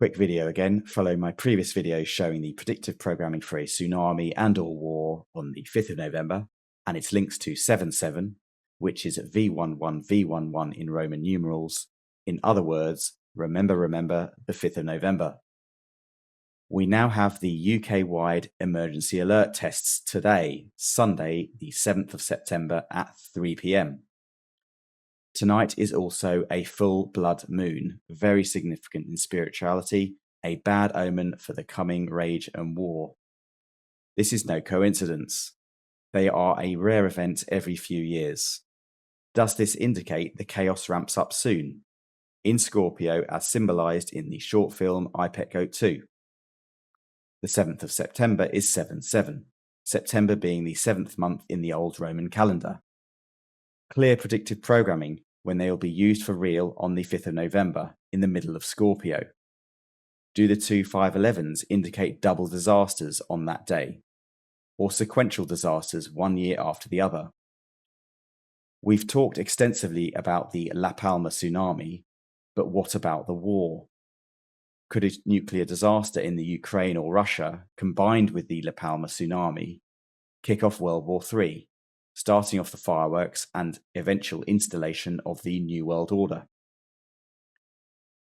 Quick video again, follow my previous video showing the predictive programming for a tsunami and or war on the 5th of November, and its links to 77, which is V11V11 in Roman numerals. In other words, remember the 5th of November. We now have the UK-wide emergency alert tests today, Sunday, the 7th of September at 3 p.m. Tonight is also a full blood moon, very significant in spirituality, a bad omen for the coming rage and war. This is no coincidence. They are a rare event every few years. Does this indicate the chaos ramps up soon? In Scorpio, as symbolized in the short film iPet Goat 2. The 7th of September is 7/7, September being the 7th month in the old Roman calendar. Clear predictive programming when they will be used for real on the 5th of November in the middle of Scorpio. Do the two 511s indicate double disasters on that day, or sequential disasters one year after the other? We've talked extensively about the La Palma tsunami, but what about the war? Could a nuclear disaster in the Ukraine or Russia, combined with the La Palma tsunami, kick off World War III, starting off the fireworks and eventual installation of the New World Order?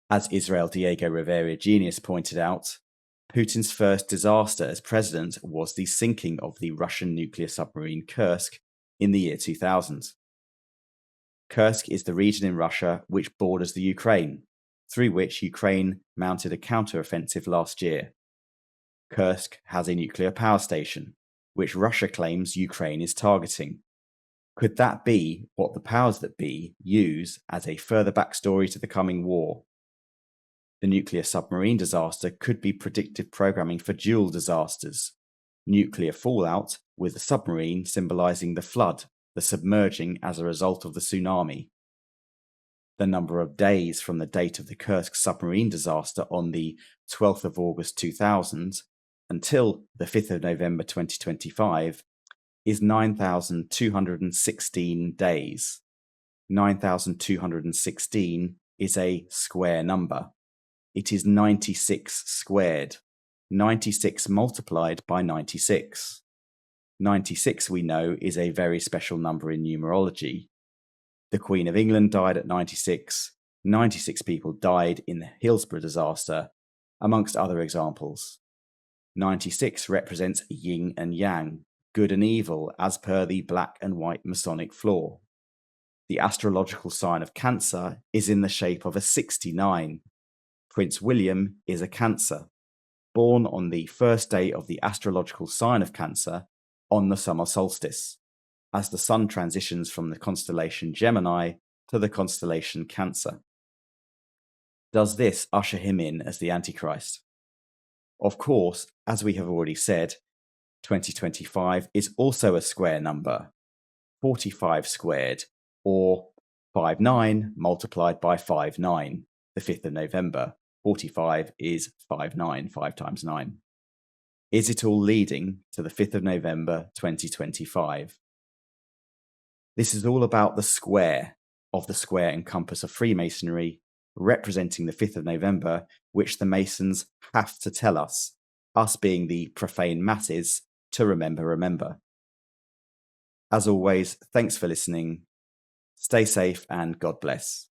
As Israel Diego Rivera Genius pointed out, Putin's first disaster as president was the sinking of the Russian nuclear submarine Kursk in the year 2000. Kursk is the region in Russia which borders the Ukraine, through which Ukraine mounted a counter-offensive last year. Kursk has a nuclear power station, which Russia claims Ukraine is targeting. Could that be what the powers that be use as a further backstory to the coming war? The nuclear submarine disaster could be predictive programming for dual disasters: nuclear fallout, with the submarine symbolizing the flood, the submerging as a result of the tsunami. The number of days from the date of the Kursk submarine disaster on the 12th of August 2000 until the 5th of November 2025 is 9,216 days. 9,216 is a square number. It is 96 squared. 96 multiplied by 96. 96, we know, is a very special number in numerology. The Queen of England died at 96. 96 people died in the Hillsborough disaster, amongst other examples. 96 represents yin and yang, good and evil, as per the black and white Masonic flaw. The astrological sign of Cancer is in the shape of a 69. Prince William is a Cancer, born on the first day of the astrological sign of Cancer on the summer solstice, as the sun transitions from the constellation Gemini to the constellation Cancer. Does this usher him in as the Antichrist? Of course, as we have already said, 2025 is also a square number, 45 squared, or 59 multiplied by 59, the 5th of November. 45 is 59, 5 times 9. Is it all leading to the 5th of November 2025? This is all about the square of the square and compass of Freemasonry, representing the 5th of November, which the Masons have to tell us being the profane masses, to remember. As always, thanks for listening. Stay safe and God bless.